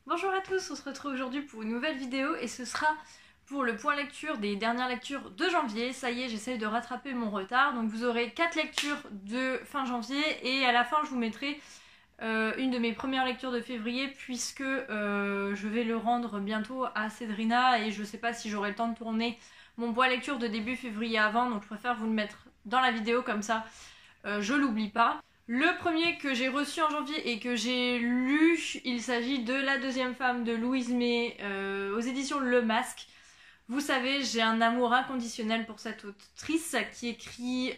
Bonjour à tous, on se retrouve aujourd'hui pour une nouvelle vidéo et ce sera pour le point lecture des dernières lectures de janvier. Ça y est, j'essaye de rattraper mon retard. Donc vous aurez 4 lectures de fin janvier et à la fin je vous mettrai une de mes premières lectures de février puisque je vais le rendre bientôt à Cédrina et je sais pas si j'aurai le temps de tourner mon point lecture de début février avant, donc je préfère vous le mettre dans la vidéo comme ça je l'oublie pas. Le premier que j'ai reçu en janvier et que j'ai lu, il s'agit de La deuxième femme de Louise May aux éditions Le Masque. Vous savez, j'ai un amour inconditionnel pour cette autrice qui écrit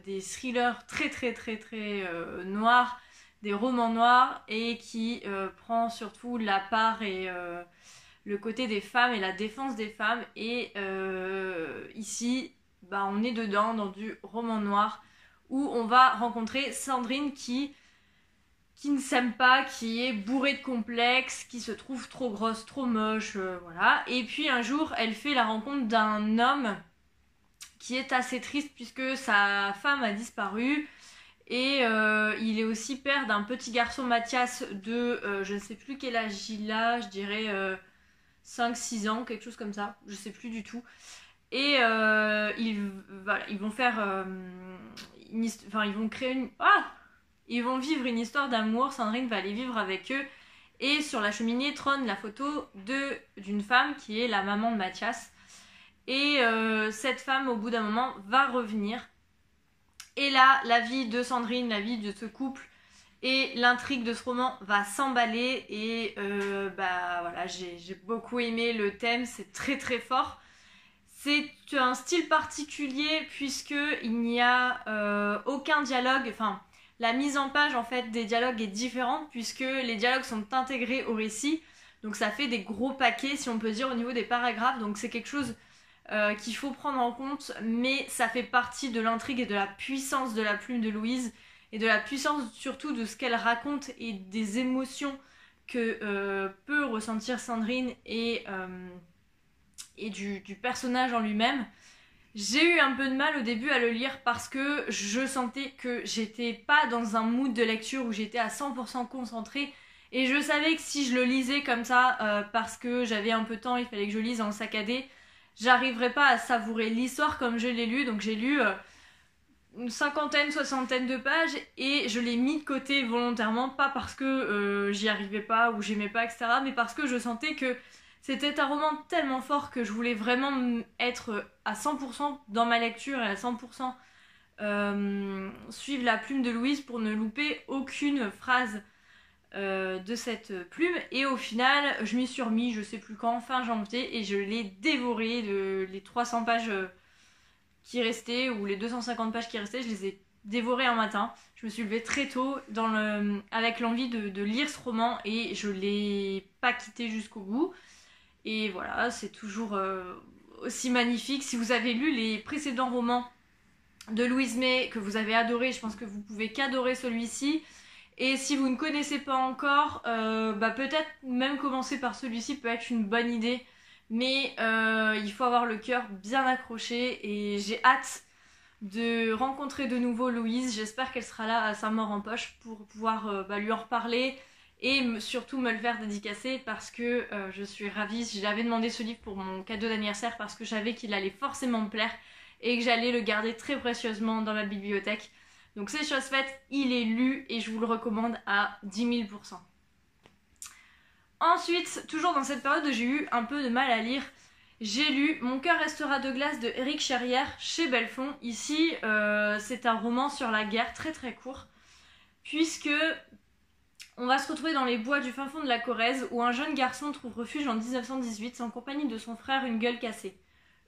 des thrillers très noirs, des romans noirs et qui prend surtout la part et le côté des femmes et la défense des femmes. Et ici, on est dedans dans du roman noir où on va rencontrer Sandrine qui ne s'aime pas, qui est bourrée de complexes, qui se trouve trop grosse, trop moche, voilà. Et puis un jour, elle fait la rencontre d'un homme qui est assez triste puisque sa femme a disparu. Et il est aussi père d'un petit garçon Mathias de, je ne sais plus quel âge il a, je dirais 5-6 ans, quelque chose comme ça, je sais plus du tout. Et ils vont faire ils vont créer ils vont vivre une histoire d'amour. Sandrine va aller vivre avec eux et sur la cheminée trône la photo d'une femme qui est la maman de Mathias. Et cette femme au bout d'un moment va revenir et là la vie de Sandrine, la vie de ce couple et l'intrigue de ce roman va s'emballer et voilà, j'ai beaucoup aimé le thème, c'est très fort. C'est un style particulier puisqu'il n'y a aucun dialogue, enfin la mise en page en fait des dialogues est différente puisque les dialogues sont intégrés au récit, donc ça fait des gros paquets si on peut dire au niveau des paragraphes, donc c'est quelque chose qu'il faut prendre en compte, mais ça fait partie de l'intrigue et de la puissance de la plume de Louise et de la puissance surtout de ce qu'elle raconte et des émotions que peut ressentir Sandrine et du personnage en lui-même. J'ai eu un peu de mal au début à le lire parce que je sentais que j'étais pas dans un mood de lecture où j'étais à 100% concentrée et je savais que si je le lisais comme ça parce que j'avais un peu de temps, il fallait que je lise en saccadé, j'arriverais pas à savourer l'histoire comme je l'ai lu. Donc j'ai lu une cinquantaine, soixantaine de pages et je l'ai mis de côté volontairement, pas parce que j'y arrivais pas ou j'aimais pas, etc., mais parce que je sentais que c'était un roman tellement fort que je voulais vraiment être à 100% dans ma lecture et à 100% suivre la plume de Louise pour ne louper aucune phrase de cette plume. Et au final, je m'y suis remis, je sais plus quand, fin janvier, et je l'ai dévoré, les 300 pages qui restaient, ou les 250 pages qui restaient, je les ai dévorées un matin. Je me suis levée très tôt avec l'envie de lire ce roman et je l'ai pas quitté jusqu'au bout. Et voilà, c'est toujours aussi magnifique. Si vous avez lu les précédents romans de Louise May que vous avez adoré, je pense que vous pouvez qu'adorer celui-ci. Et si vous ne connaissez pas encore, peut-être même commencer par celui-ci peut être une bonne idée. Mais il faut avoir le cœur bien accroché et j'ai hâte de rencontrer de nouveau Louise. J'espère qu'elle sera là à sa mort en poche pour pouvoir lui en reparler et surtout me le faire dédicacer parce que je suis ravie. J'avais demandé ce livre pour mon cadeau d'anniversaire parce que je savais qu'il allait forcément me plaire et que j'allais le garder très précieusement dans ma bibliothèque. Donc c'est chose faite, il est lu et je vous le recommande à 10 000%. Ensuite, toujours dans cette période où j'ai eu un peu de mal à lire, j'ai lu Mon cœur restera de glace de Éric Cherrière chez Belfond. Ici, c'est un roman sur la guerre très court puisque on va se retrouver dans les bois du fin fond de la Corrèze où un jeune garçon trouve refuge en 1918 en compagnie de son frère Une Gueule Cassée.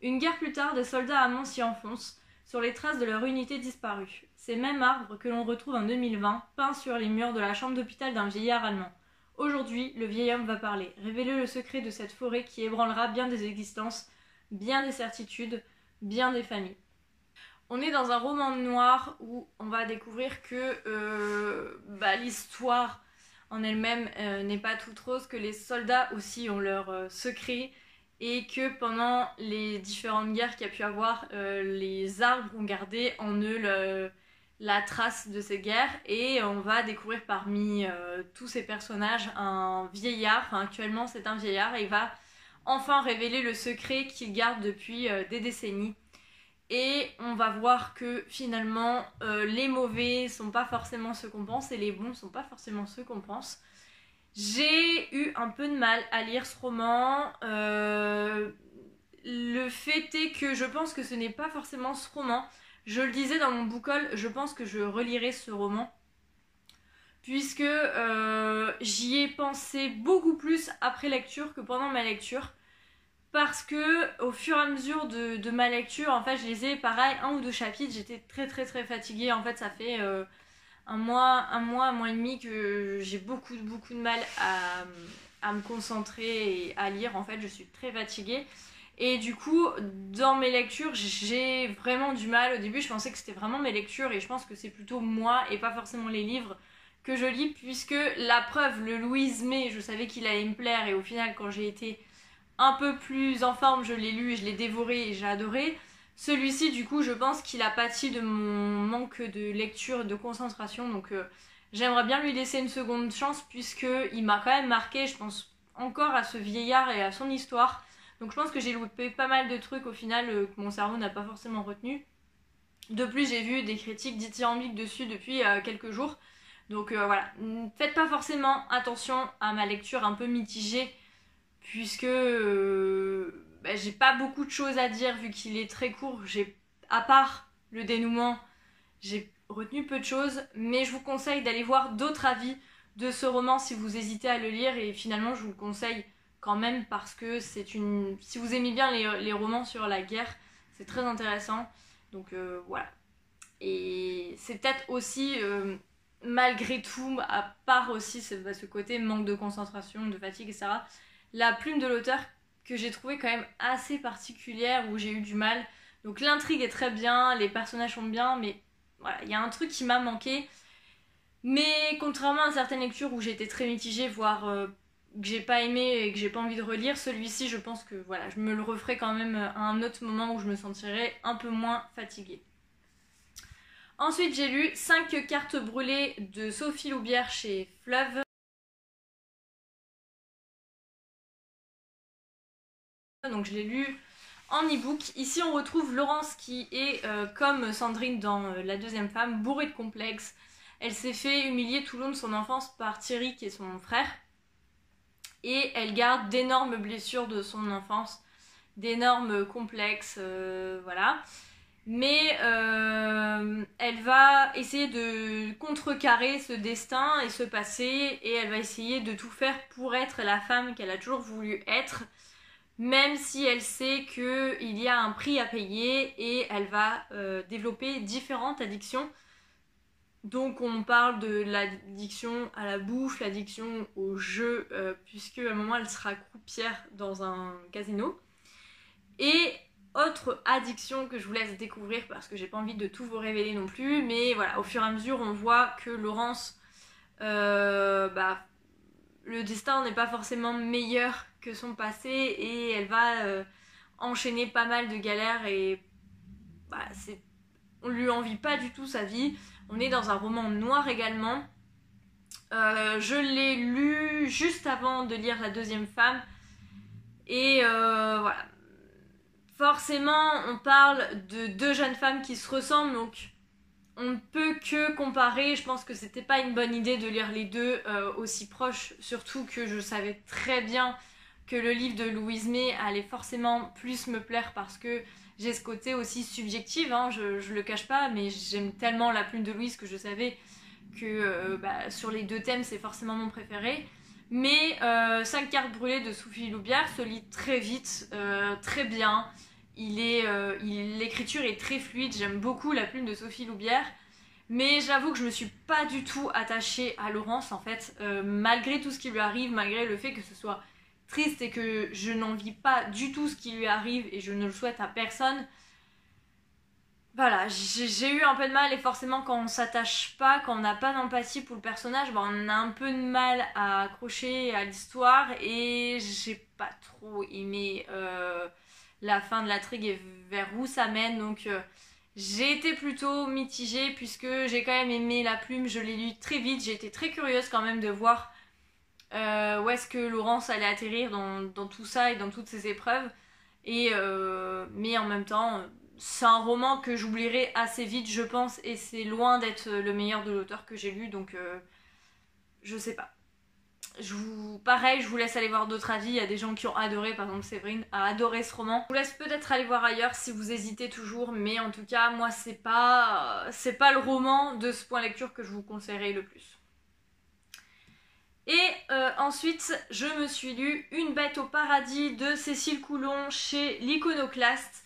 Une guerre plus tard, des soldats allemands s'y enfoncent, sur les traces de leur unité disparue. Ces mêmes arbres que l'on retrouve en 2020, peints sur les murs de la chambre d'hôpital d'un vieillard allemand. Aujourd'hui, le vieil homme va parler, révéler le secret de cette forêt qui ébranlera bien des existences, bien des certitudes, bien des familles. On est dans un roman noir où on va découvrir que l'histoire en elle-même n'est pas toute rose, que les soldats aussi ont leurs secrets et que pendant les différentes guerres qu'il y a pu avoir, les arbres ont gardé en eux la trace de ces guerres et on va découvrir parmi tous ces personnages un vieillard, enfin, actuellement c'est un vieillard et il va enfin révéler le secret qu'il garde depuis des décennies. Et on va voir que finalement les mauvais sont pas forcément ceux qu'on pense et les bons sont pas forcément ceux qu'on pense. J'ai eu un peu de mal à lire ce roman. Le fait est que je pense que ce n'est pas forcément ce roman. Je le disais dans mon book haul, je pense que je relirai ce roman. Puisque j'y ai pensé beaucoup plus après lecture que pendant ma lecture. Parce que au fur et à mesure de ma lecture, en fait, je lisais pareil, 1 ou 2 chapitres, j'étais très fatiguée. En fait, ça fait un mois et demi que j'ai beaucoup de mal à me concentrer et à lire. En fait, je suis très fatiguée. Et du coup, dans mes lectures, j'ai vraiment du mal. Au début, je pensais que c'était vraiment mes lectures et je pense que c'est plutôt moi et pas forcément les livres que je lis, puisque la preuve, le Louise May, je savais qu'il allait me plaire et au final, quand j'ai été un peu plus en forme, je l'ai lu et je l'ai dévoré et j'ai adoré. Celui-ci, du coup, je pense qu'il a pâti de mon manque de lecture et de concentration, donc j'aimerais bien lui laisser une seconde chance puisqu'il m'a quand même marqué, je pense encore à ce vieillard et à son histoire. Donc je pense que j'ai loupé pas mal de trucs au final que mon cerveau n'a pas forcément retenu. De plus, j'ai vu des critiques dithyrambiques dessus depuis quelques jours. Donc voilà, faites pas forcément attention à ma lecture un peu mitigée puisque j'ai pas beaucoup de choses à dire vu qu'il est très court. À part le dénouement, j'ai retenu peu de choses, mais je vous conseille d'aller voir d'autres avis de ce roman si vous hésitez à le lire et finalement je vous le conseille quand même parce que si vous aimez bien les romans sur la guerre, c'est très intéressant. Donc voilà. Et c'est peut-être aussi, malgré tout, à part aussi ce côté manque de concentration, de fatigue, etc., la plume de l'auteur que j'ai trouvé quand même assez particulière, où j'ai eu du mal. Donc l'intrigue est très bien, les personnages sont bien, mais voilà, il y a un truc qui m'a manqué. Mais contrairement à certaines lectures où j'étais très mitigée, voire que j'ai pas aimé et que j'ai pas envie de relire, celui-ci, je pense que voilà, je me le referai quand même à un autre moment où je me sentirai un peu moins fatiguée. Ensuite, j'ai lu 5 cartes brûlées de Sophie Loubière chez Fleuve. Donc je l'ai lu en e-book. Ici, on retrouve Laurence qui est, comme Sandrine dans La deuxième femme, bourrée de complexes. Elle s'est fait humilier tout le long de son enfance par Thierry, qui est son frère. Et elle garde d'énormes blessures de son enfance, d'énormes complexes, voilà. Mais elle va essayer de contrecarrer ce destin et ce passé, et elle va essayer de tout faire pour être la femme qu'elle a toujours voulu être, même si elle sait qu'il y a un prix à payer, et elle va développer différentes addictions. Donc on parle de l'addiction à la bouffe, l'addiction au jeu, puisque à un moment elle sera croupière dans un casino. Et autre addiction que je vous laisse découvrir parce que j'ai pas envie de tout vous révéler non plus, mais voilà, au fur et à mesure on voit que Laurence, le destin n'est pas forcément meilleur que son passé et elle va enchaîner pas mal de galères et on lui envie pas du tout sa vie. On est dans un roman noir également. Je l'ai lu juste avant de lire La deuxième femme et voilà. Forcément, on parle de 2 jeunes femmes qui se ressemblent, donc on ne peut que comparer. Je pense que c'était pas une bonne idée de lire les deux aussi proches, surtout que je savais très bien que le livre de Louise May allait forcément plus me plaire parce que j'ai ce côté aussi subjectif, hein, je le cache pas, mais j'aime tellement La plume de Louise que je savais que sur les 2 thèmes, c'est forcément mon préféré. Mais 5 cartes brûlées de Sophie Loubière se lit très vite, très bien. L'écriture est très fluide, j'aime beaucoup La plume de Sophie Loubière. Mais j'avoue que je me suis pas du tout attachée à Laurence en fait, malgré tout ce qui lui arrive, malgré le fait que ce soit triste et que je n'envie pas du tout ce qui lui arrive et je ne le souhaite à personne. Voilà, j'ai eu un peu de mal et forcément quand on s'attache pas, quand on n'a pas d'empathie pour le personnage, on a un peu de mal à accrocher à l'histoire et j'ai pas trop aimé la fin de l'intrigue et vers où ça mène. Donc J'ai été plutôt mitigée puisque j'ai quand même aimé La Plume, je l'ai lu très vite, j'ai été très curieuse quand même de voir où est-ce que Laurence allait atterrir dans tout ça et dans toutes ces épreuves. Mais en même temps, c'est un roman que j'oublierai assez vite, je pense, et c'est loin d'être le meilleur de l'auteur que j'ai lu, donc je sais pas. Pareil, je vous laisse aller voir d'autres avis. Il y a des gens qui ont adoré, par exemple Séverine a adoré ce roman. Je vous laisse peut-être aller voir ailleurs si vous hésitez toujours, mais en tout cas, moi c'est pas le roman de ce point lecture que je vous conseillerais le plus. Et ensuite, je me suis lu Une bête au paradis de Cécile Coulon chez l'Iconoclaste.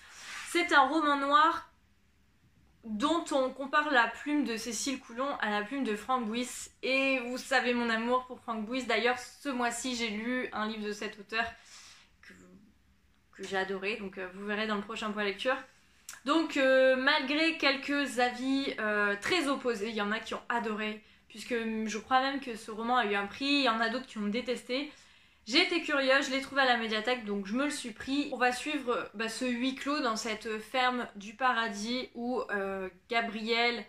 C'est un roman noir dont on compare la plume de Cécile Coulon à la plume de Franck Bouys. Et vous savez mon amour pour Franck Bouys. D'ailleurs, ce mois-ci, j'ai lu un livre de cet auteur que j'ai adoré. Donc vous verrez dans le prochain point lecture. Donc malgré quelques avis très opposés, il y en a qui ont adoré, puisque je crois même que ce roman a eu un prix, il y en a d'autres qui ont détesté. J'ai été curieuse, je l'ai trouvé à la médiathèque, donc je me le suis pris. On va suivre ce huis clos dans cette ferme du paradis où Gabriel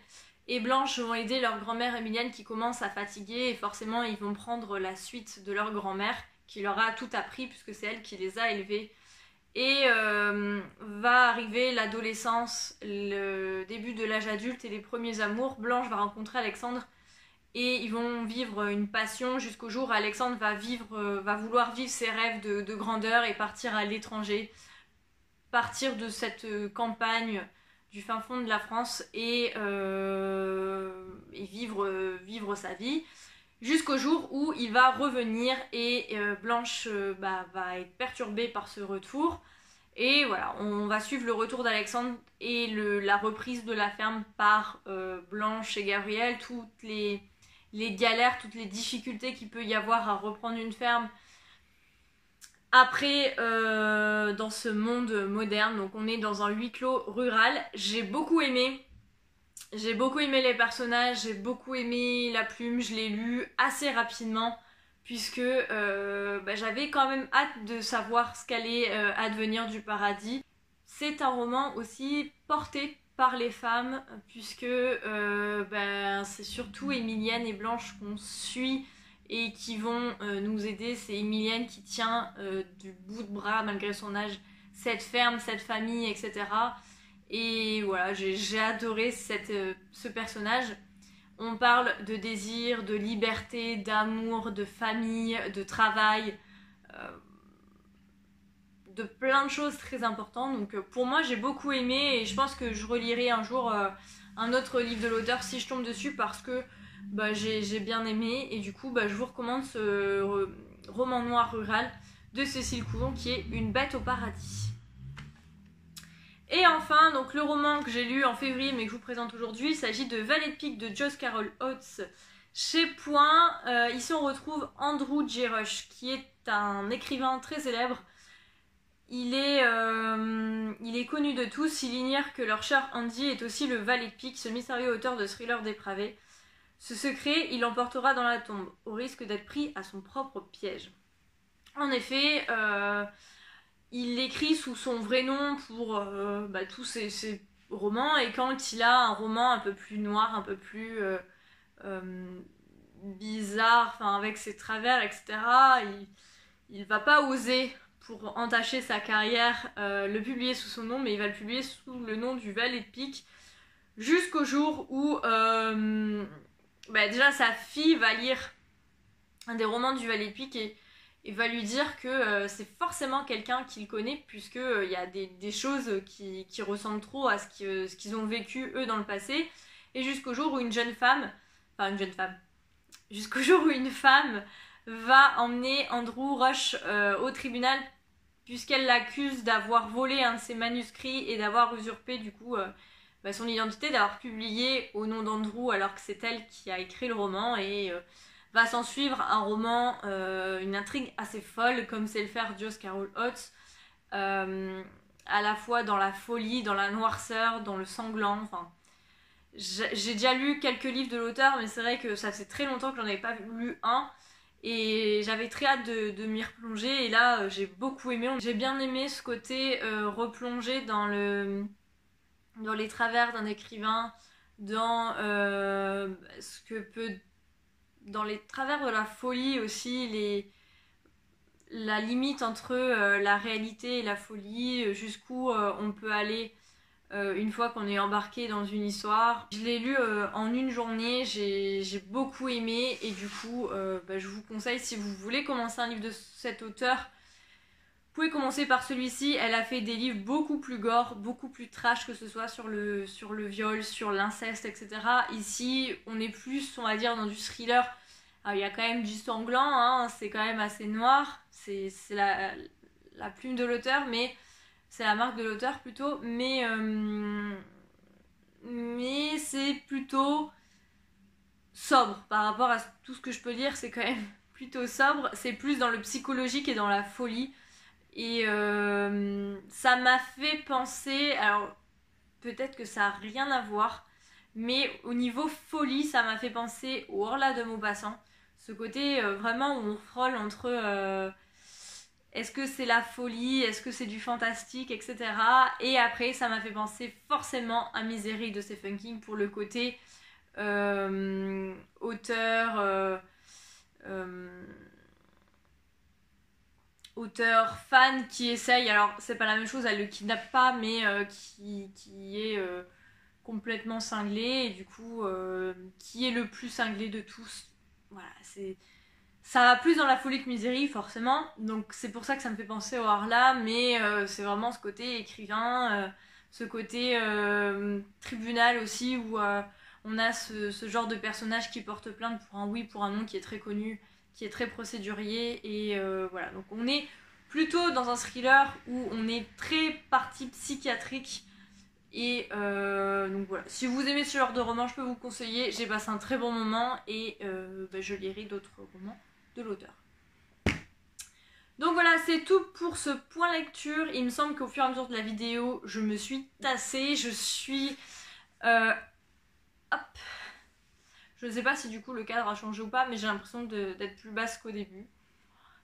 et Blanche vont aider leur grand-mère Emilienne qui commence à fatiguer, et forcément ils vont prendre la suite de leur grand-mère qui leur a tout appris puisque c'est elle qui les a élevés. Et va arriver l'adolescence, le début de l'âge adulte et les premiers amours. Blanche va rencontrer Alexandre et ils vont vivre une passion jusqu'au jour où Alexandre va vouloir vivre ses rêves de grandeur et partir à l'étranger, partir de cette campagne du fin fond de la France et vivre sa vie. Jusqu'au jour où il va revenir et Blanche va être perturbée par ce retour. Et voilà, on va suivre le retour d'Alexandre et la reprise de la ferme par Blanche et Gabriel. Toutes les galères, toutes les difficultés qu'il peut y avoir à reprendre une ferme après dans ce monde moderne. Donc on est dans un huis clos rural. J'ai beaucoup aimé les personnages, j'ai beaucoup aimé La Plume, je l'ai lu assez rapidement puisque j'avais quand même hâte de savoir ce qu'allait advenir du paradis. C'est un roman aussi porté par les femmes puisque c'est surtout Emilienne et Blanche qu'on suit et qui vont nous aider. C'est Emilienne qui tient du bout de bras malgré son âge cette ferme, cette famille, etc. Et voilà, j'ai adoré ce personnage. On parle de désir, de liberté, d'amour, de famille, de travail, de plein de choses très importantes. Donc pour moi, j'ai beaucoup aimé et je pense que je relirai un jour un autre livre de l'auteur si je tombe dessus parce que j'ai bien aimé. Et du coup, je vous recommande ce roman noir rural de Cécile Coulon qui est Une bête au paradis. Et enfin, donc le roman que j'ai lu en février mais que je vous présente aujourd'hui, il s'agit de Valet de pique de Joyce Carol Oates chez Point. Ici on retrouve Andrew J. Rush qui est un écrivain très célèbre. Il est connu de tous, il ignore que leur cher Andy est aussi le Valet de pique, ce mystérieux auteur de thrillers dépravés. Ce secret, il l'emportera dans la tombe, au risque d'être pris à son propre piège. En effet, il écrit sous son vrai nom pour tous ses romans, et quand il a un roman un peu plus noir, un peu plus bizarre, avec ses travers, etc., il va pas oser, pour entacher sa carrière, le publier sous son nom, mais il va le publier sous le nom du Valet de pique, jusqu'au jour où déjà sa fille va lire un des romans du Valet de pique et va lui dire que c'est forcément quelqu'un qu'il connaît puisqu'il y a des choses qui ressemblent trop à ce qu'ils ont vécu eux dans le passé, et jusqu'au jour où jusqu'au jour où une femme va emmener Andrew Rush au tribunal puisqu'elle l'accuse d'avoir volé un de ses manuscrits et d'avoir usurpé du coup son identité, d'avoir publié au nom d'Andrew alors que c'est elle qui a écrit le roman, et va s'en suivre un roman, une intrigue assez folle comme c'est le faire Joyce Carol Oates, à la fois dans la folie, dans la noirceur, dans le sanglant. J'ai déjà lu quelques livres de l'auteur, mais c'est vrai que ça fait très longtemps que j'en avais pas lu un et j'avais très hâte de m'y replonger, et là j'ai beaucoup aimé. J'ai bien aimé ce côté replongé dans dans les travers d'un écrivain, dans dans les travers de la folie aussi, la limite entre la réalité et la folie, jusqu'où on peut aller une fois qu'on est embarqué dans une histoire. Je l'ai lu en une journée, j'ai beaucoup aimé et du coup je vous conseille, si vous voulez commencer un livre de cet auteur, vous pouvez commencer par celui-ci. Elle a fait des livres beaucoup plus gore, beaucoup plus trash, que ce soit sur le viol, sur l'inceste, etc. Ici, on est plus, on va dire, dans du thriller. Alors, il y a quand même du sanglant, hein, c'est quand même assez noir. C'est la plume de l'auteur, mais c'est la marque de l'auteur plutôt. Mais c'est plutôt sobre par rapport à tout ce que je peux lire. C'est quand même plutôt sobre. C'est plus dans le psychologique et dans la folie. Et ça m'a fait penser, alors peut-être que ça n'a rien à voir, mais au niveau folie, ça m'a fait penser au Horla de Maupassant. Ce côté vraiment où on frôle entre est-ce que c'est la folie, est-ce que c'est du fantastique, etc. Et après, ça m'a fait penser forcément à Misery de Stephen King pour le côté auteur fan qui essaye, alors c'est pas la même chose, elle le kidnappe pas, mais qui est complètement cinglé et du coup qui est le plus cinglé de tous. Voilà, ça va plus dans la folie que Misery forcément, donc c'est pour ça que ça me fait penser au Harla, mais c'est vraiment ce côté écrivain, ce côté tribunal aussi où on a ce genre de personnage qui porte plainte pour un oui, pour un non, qui est très connu, qui est très procédurier et voilà, donc on est plutôt dans un thriller où on est très partie psychiatrique et donc voilà, si vous aimez ce genre de roman, je peux vous conseiller, j'ai passé un très bon moment et je lirai d'autres romans de l'auteur. Donc voilà, c'est tout pour ce point lecture. Il me semble qu'au fur et à mesure de la vidéo, je me suis tassée, je suis hop. Je ne sais pas si du coup le cadre a changé ou pas, mais j'ai l'impression d'être plus basse qu'au début.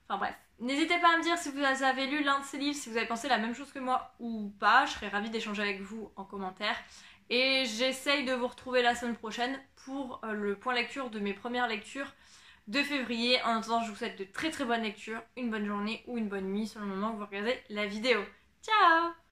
Enfin bref. N'hésitez pas à me dire si vous avez lu l'un de ces livres, si vous avez pensé la même chose que moi ou pas. Je serais ravie d'échanger avec vous en commentaire. Et j'essaye de vous retrouver la semaine prochaine pour le point lecture de mes premières lectures de février. En attendant, je vous souhaite de très très bonnes lectures, une bonne journée ou une bonne nuit selon le moment que vous regardez la vidéo. Ciao!